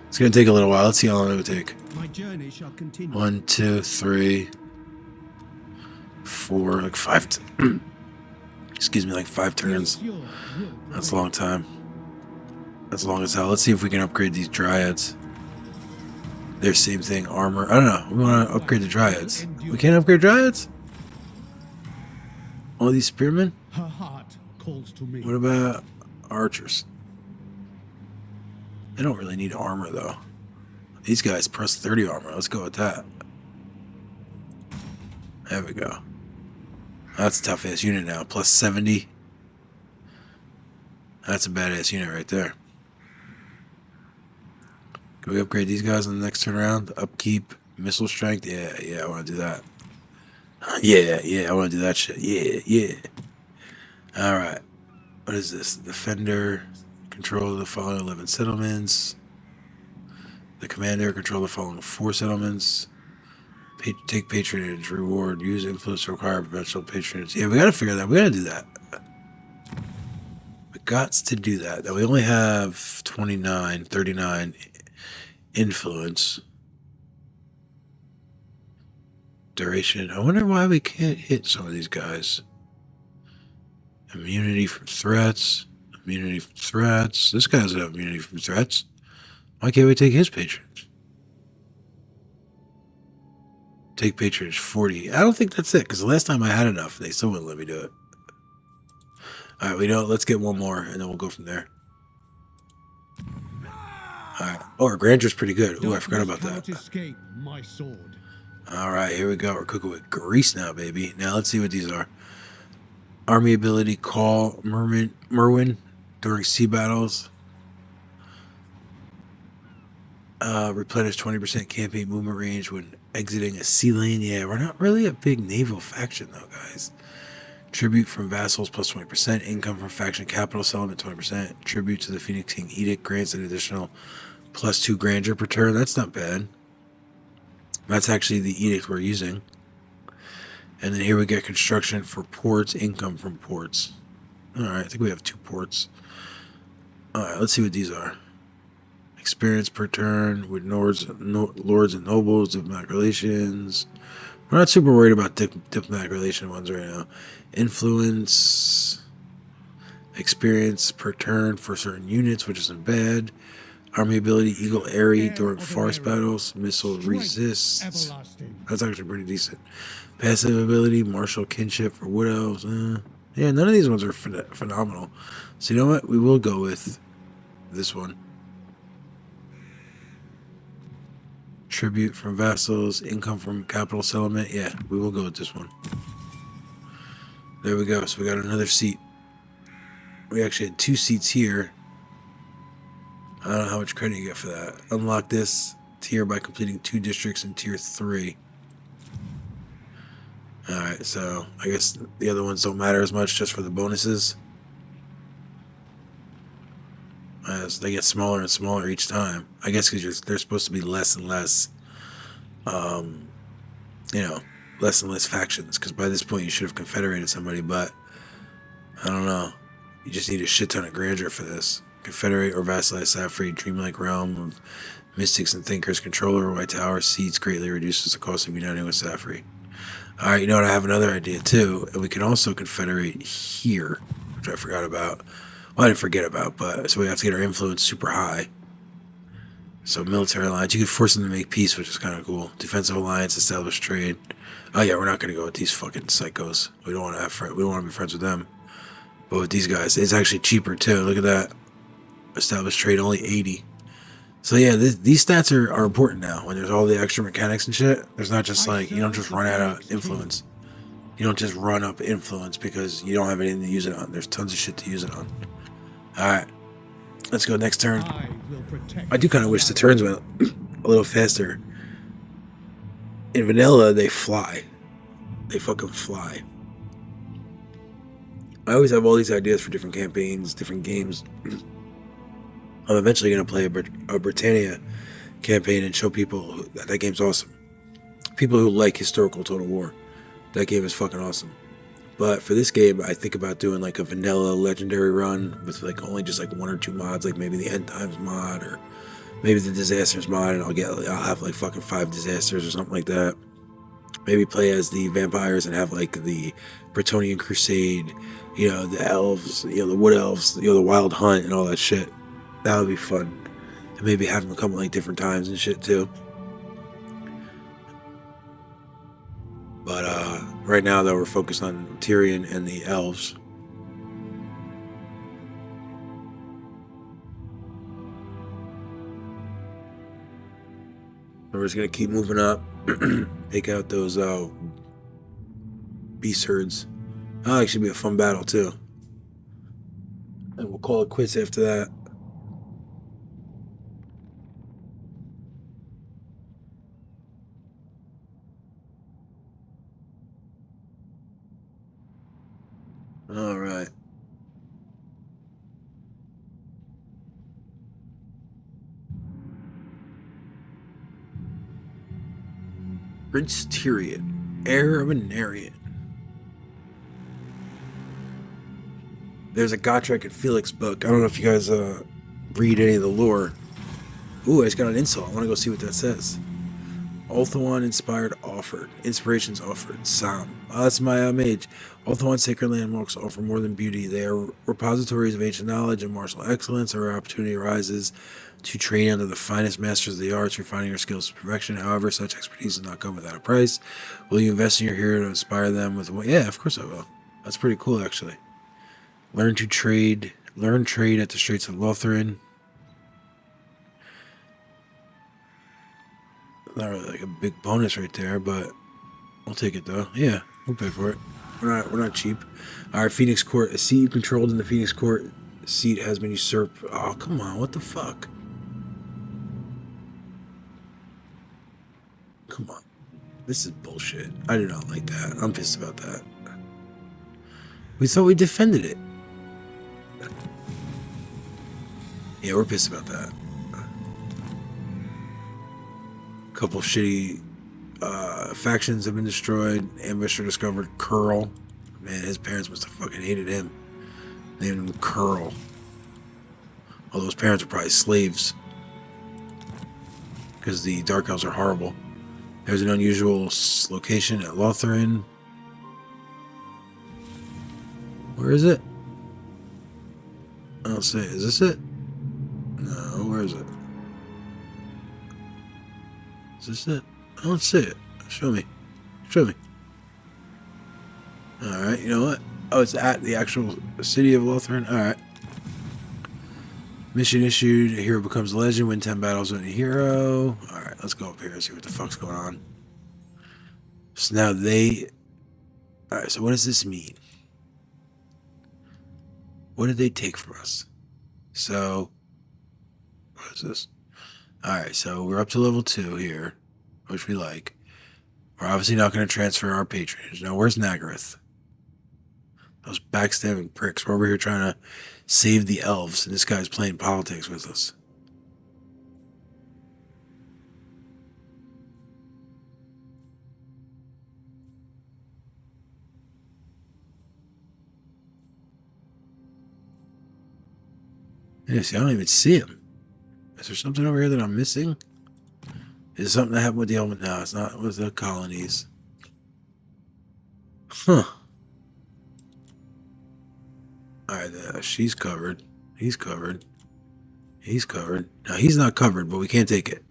It's gonna take a little while. Let's see how long it would take. My journey shall continue. 1, 2, 3, 4, like 5. Excuse me, like 5 turns. That's a long time. That's long as hell. Let's see if we can upgrade these dryads. They're same thing, armor. I don't know. We want to upgrade the dryads. We can't upgrade dryads? All these spearmen? Her heart calls to me. What about archers? They don't really need armor, though. These guys plus 30 armor. Let's go with that. There we go. That's a tough-ass unit now. Plus 70. That's a badass unit right there. Can we upgrade these guys on the next turn around? Upkeep, missile strength? Yeah, I want to do that. Yeah, I want to do that shit. Yeah. All right. What is this? Defender, control the following 11 settlements. The commander, control the following 4 settlements. Take patronage, reward, use influence to acquire perpetual patronage. Yeah, we gotta figure that. We gotta do that. We got to do that. Now we only have 29, 39 influence. Duration. I wonder why we can't hit some of these guys. Immunity from threats. Immunity from threats. This guy doesn't have immunity from threats. Why can't we take his patronage? Take patronage 40. I don't think that's it, because the last time I had enough, they still wouldn't let me do it. Alright, let's get one more, and then we'll go from there. Alright. Oh, our grandure's pretty good. Oh, I forgot about that. Escape my sword. Alright, here we go. We're cooking with grease now, baby. Now let's see what these are. Army ability, call Merwin during sea battles. Replenish 20% campaign movement range when exiting a sea lane. Yeah, we're not really a big naval faction, though, guys. Tribute from vassals plus 20%. Income from faction capital settlement 20%. Tribute to the Phoenix King Edict grants an additional plus 2 grandeur per turn. That's not bad. That's actually the edict we're using. And then here we get construction for ports. Income from ports. Alright, I think we have 2 ports. Alright, let's see what these are. Experience per turn with lords and nobles, diplomatic relations. We're not super worried about diplomatic relation ones right now. Influence. Experience per turn for certain units, which isn't bad. Army ability, Eagle Airy during forest battles. Missile resist. That's actually pretty decent. Passive ability, martial kinship for wood elves. Yeah, none of these ones are phenomenal. So you know what? We will go with this one. Tribute from vassals, income from capital settlement. Yeah, we will go with this one. There we go. So we got another seat. We actually had 2 seats here. I don't know how much credit you get for that. Unlock this tier by completing 2 districts in tier 3. Alright, so I guess the other ones don't matter as much just for the bonuses. As they get smaller and smaller each time. I guess because they're supposed to be less and less, less and less factions. Because by this point you should have confederated somebody, but I don't know. You just need a shit ton of grandeur for this. Confederate or vassalize Safri, dreamlike realm of mystics and thinkers. Controller White Tower seats greatly reduces the cost of uniting with Safri. Alright, you know what? I have another idea too. And we can also confederate here, which I forgot about. Well, I didn't forget about, but so we have to get our influence super high. So military alliance, you can force them to make peace, which is kind of cool. Defensive alliance, establish trade. Oh yeah, we're not gonna go with these fucking psychos. We don't want to we don't want to be friends with them. But with these guys, it's actually cheaper too. Look at that. Establish trade only 80. So yeah, these stats are important now. When there's all the extra mechanics and shit, there's not just like you don't just run out of influence. You don't just run up influence because you don't have anything to use it on. There's tons of shit to use it on. Alright. Let's go next turn. I do kind of wish the turns went a little faster. In vanilla, they fly. They fucking fly. I always have all these ideas for different campaigns, different games. I'm eventually going to play a Britannia campaign and show people that game's awesome. People who like historical Total War. That game is fucking awesome. But for this game, I think about doing like a vanilla legendary run with like only just like 1 or 2 mods, like maybe the End Times mod or maybe the Disasters mod, and I'll have like fucking 5 disasters or something like that. Maybe play as the vampires and have like the Bretonian Crusade, the elves, the wood elves, the wild hunt and all that shit. That would be fun. And maybe have them come at like different times and shit too. But right now, though, we're focused on Tyrion and the elves. We're just going to keep moving up. Take out those beast herds. That'll actually be a fun battle, too. And we'll call it quits after that. All right. Prince Tyrion, heir of a Narian. There's a Gotrek and Felix book. I don't know if you guys read any of the lore. Ooh, I just got an insult. I want to go see what that says. Ulthuan inspired offered. Inspirations offered. Psalm. Oh, that's my mage. Ulthuan sacred landmarks offer more than beauty. They are repositories of ancient knowledge and martial excellence. Our opportunity arises to train under the finest masters of the arts, refining our skills to perfection. However, such expertise does not come without a price. Will you invest in your hero to inspire them with what? Yeah, of course I will. That's pretty cool, actually. Learn trade at the Straits of Lothringen. Not really like a big bonus right there, but I'll take it though. Yeah, we'll pay for it. We're not cheap. All right, Phoenix Court. A seat you controlled in the Phoenix Court seat has been usurped. Oh, come on, what the fuck? Come on, this is bullshit. I do not like that. I'm pissed about that. We thought we defended it. Yeah, we're pissed about that. Couple shitty factions have been destroyed. Ambusher discovered Curl. Man, his parents must have fucking hated him. Named him Curl. Although his parents are probably slaves. Because the Dark Elves are horrible. There's an unusual location at Lothringen. Where is it? I don't see it. Is this it? No, where is it? Is this it? I don't see it. Show me. Show me. Alright, you know what? Oh, it's at the actual city of Lothringen? Alright. Mission issued. A hero becomes a legend. Win 10 battles with a hero. Alright, let's go up here and see what the fuck's going on. So now they... Alright, so what does this mean? What did they take from us? So... What is this? Alright, so we're up to level 2 here, which we like. We're obviously not going to transfer our patronage. Now, where's Nagaroth? Those backstabbing pricks. We're over here trying to save the elves, and this guy's playing politics with us. Yeah, see, I don't even see him. Is there something over here that I'm missing? Is it something that happened with the element? No, it's not with the colonies. Huh. Alright, she's covered. He's covered. He's covered. Now, he's not covered, but we can't take it.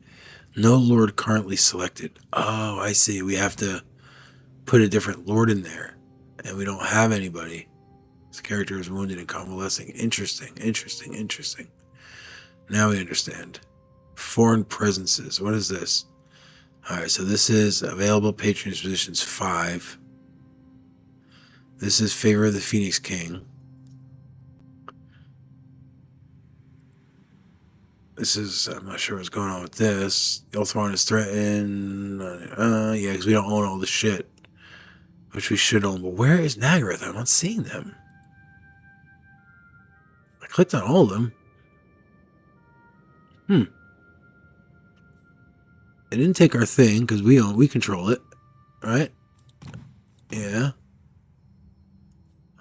No lord currently selected. Oh, I see. We have to put a different lord in there. And we don't have anybody. This character is wounded and convalescing. Interesting, interesting, interesting. Now we understand. Foreign presences. What is this? Alright, so this is available patronage positions 5. This is favor of the Phoenix King. This is, I'm not sure what's going on with this. Ulthuan is threatened. Yeah, because we don't own all the shit. Which we should own. But where is Nagaroth? I'm not seeing them. I clicked on all of them. It didn't take our thing because we control it, right? Yeah.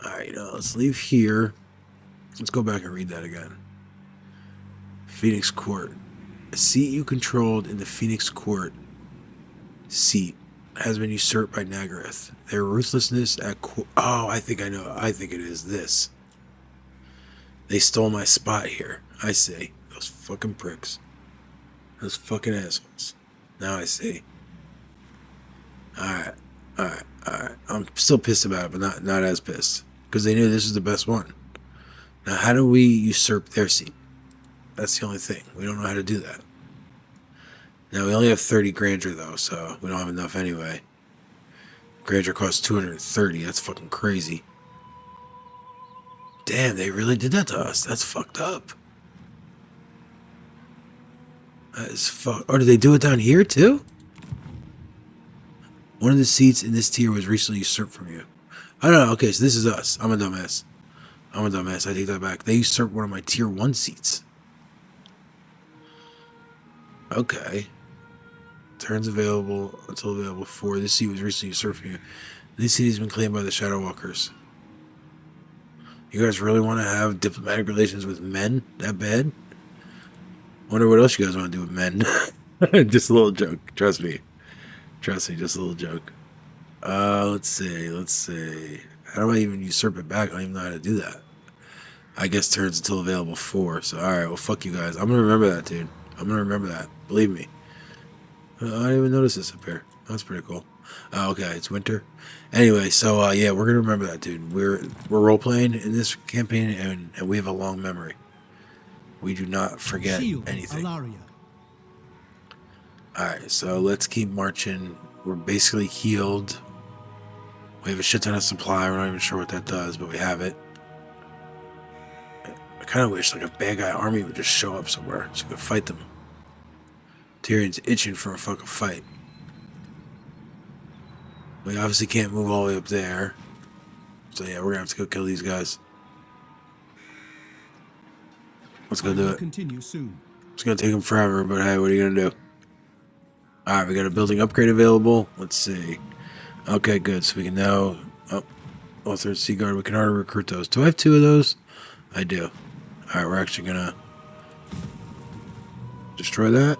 All right, let's leave here. Let's go back and read that again. Phoenix Court. A seat you controlled in the Phoenix Court seat has been usurped by Nagaroth. Their ruthlessness at oh, I think I know. I think it is this. They stole my spot here. I see. Those fucking pricks. Those fucking assholes. Now I see. Alright. I'm still pissed about it, but not as pissed. Because they knew this was the best one. Now, how do we usurp their seat? That's the only thing. We don't know how to do that. Now, we only have 30 grandeur, though, so we don't have enough anyway. Grandeur costs 230. That's fucking crazy. Damn, they really did that to us. That's fucked up. That is fuck. Oh, did they do it down here, too? One of the seats in this tier was recently usurped from you. I don't know. Okay, so this is us. I'm a dumbass. I take that back. They usurped one of my tier 1 seats. Okay. Turns available until available 4. This seat was recently usurped from you. This city has been claimed by the Shadow Walkers. You guys really want to have diplomatic relations with men that bad? Wonder what else you guys want to do with men. Just a little joke. Trust me, just a little joke. Let's see. How do I even usurp it back? I don't even know how to do that. I guess turns until available 4. So, alright, well, fuck you guys. I'm gonna remember that, dude. I'm gonna remember that. Believe me. I didn't even notice this up here. That's pretty cool. Okay, it's winter. Anyway, so, yeah, we're gonna remember that, dude. We're role-playing in this campaign, and we have a long memory. We do not forget anything. Alright, so let's keep marching. We're basically healed. We have a shit ton of supply. We're not even sure what that does, but we have it. I kind of wish like a bad guy army would just show up somewhere so we could fight them. Tyrion's itching for a fucking fight. We obviously can't move all the way up there. So yeah, we're gonna have to go kill these guys. Let's go do it. Continue soon. It's gonna take them forever, but hey, what are you gonna do? Alright, we got a building upgrade available. Let's see. Okay, good. So we can now... Oh, Author Sea Guard. We can already recruit those. Do I have 2 of those? I do. Alright, we're actually gonna... destroy that.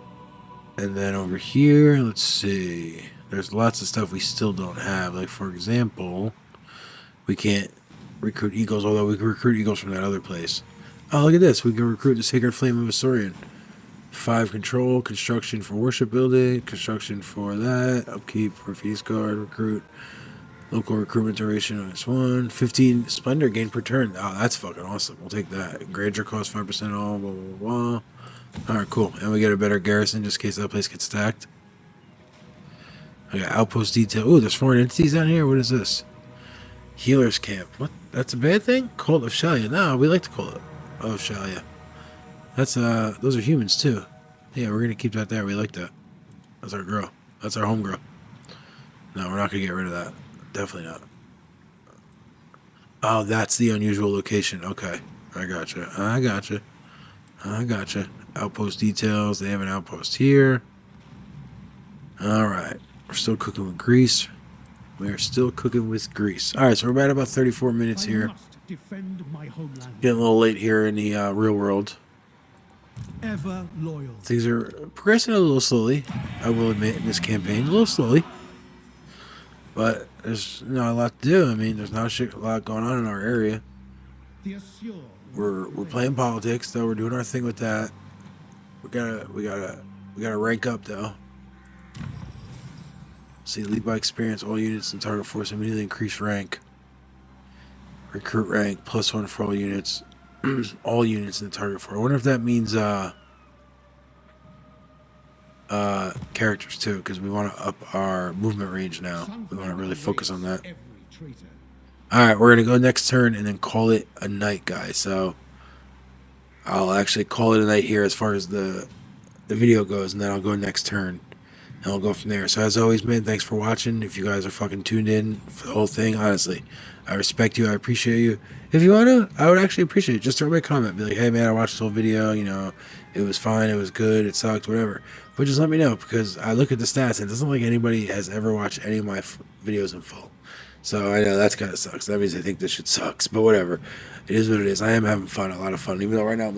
And then over here, let's see. There's lots of stuff we still don't have. Like, for example... we can't recruit eagles, although we can recruit eagles from that other place. Oh, look at this. We can recruit the Sacred Flame of Asaurian. 5 control, construction for worship building, construction for that, upkeep for feast guard, recruit, local recruitment duration -1, 15 splendor gain per turn. Oh, that's fucking awesome. We'll take that. Grandeur cost 5% all, blah, blah, blah. Alright, cool. And we get a better garrison just in case that place gets stacked. I got outpost detail. Ooh, there's foreign entities down here. What is this? Healer's camp. What? That's a bad thing? Cult of Shalia. No, we like to call it. Oh, Shalia. That's, those are humans, too. Yeah, we're gonna keep that there. We like that. That's our girl. That's our home girl. No, we're not gonna get rid of that. Definitely not. Oh, that's the unusual location. Okay. I gotcha. Outpost details. They have an outpost here. Alright. We're still cooking with grease. Alright, so we're at about 34 minutes here. Defend my homeland. Getting a little late here in the real world. Ever loyal. Things are progressing a little slowly, I will admit, in this campaign. A little slowly. But there's not a lot to do. I mean, there's not a lot going on in our area. We're playing politics, though. We're doing our thing with that. We gotta rank up, though. See, lead by experience. All units in target force immediately increase rank. Recruit rank +1 for all units. All units in the target force. I wonder if that means characters too, because we want to up our movement range now. We want to really focus on that. Alright, we're gonna go next turn and then call it a night, guys. So I'll actually call it a night here as far as the video goes, and then I'll go next turn. And I'll go from there. So as always, man, thanks for watching. If you guys are fucking tuned in for the whole thing, honestly, I respect you. I appreciate you. If you want to, I would actually appreciate it. Just throw me a comment. Be like, hey, man, I watched the whole video. You know, it was fine. It was good. It sucked. Whatever. But just let me know, because I look at the stats, and it doesn't look like anybody has ever watched any of my videos in full. So I know that's kind of sucks. That means I think this shit sucks. But whatever. It is what it is. I am having fun. A lot of fun. Even though right now I'm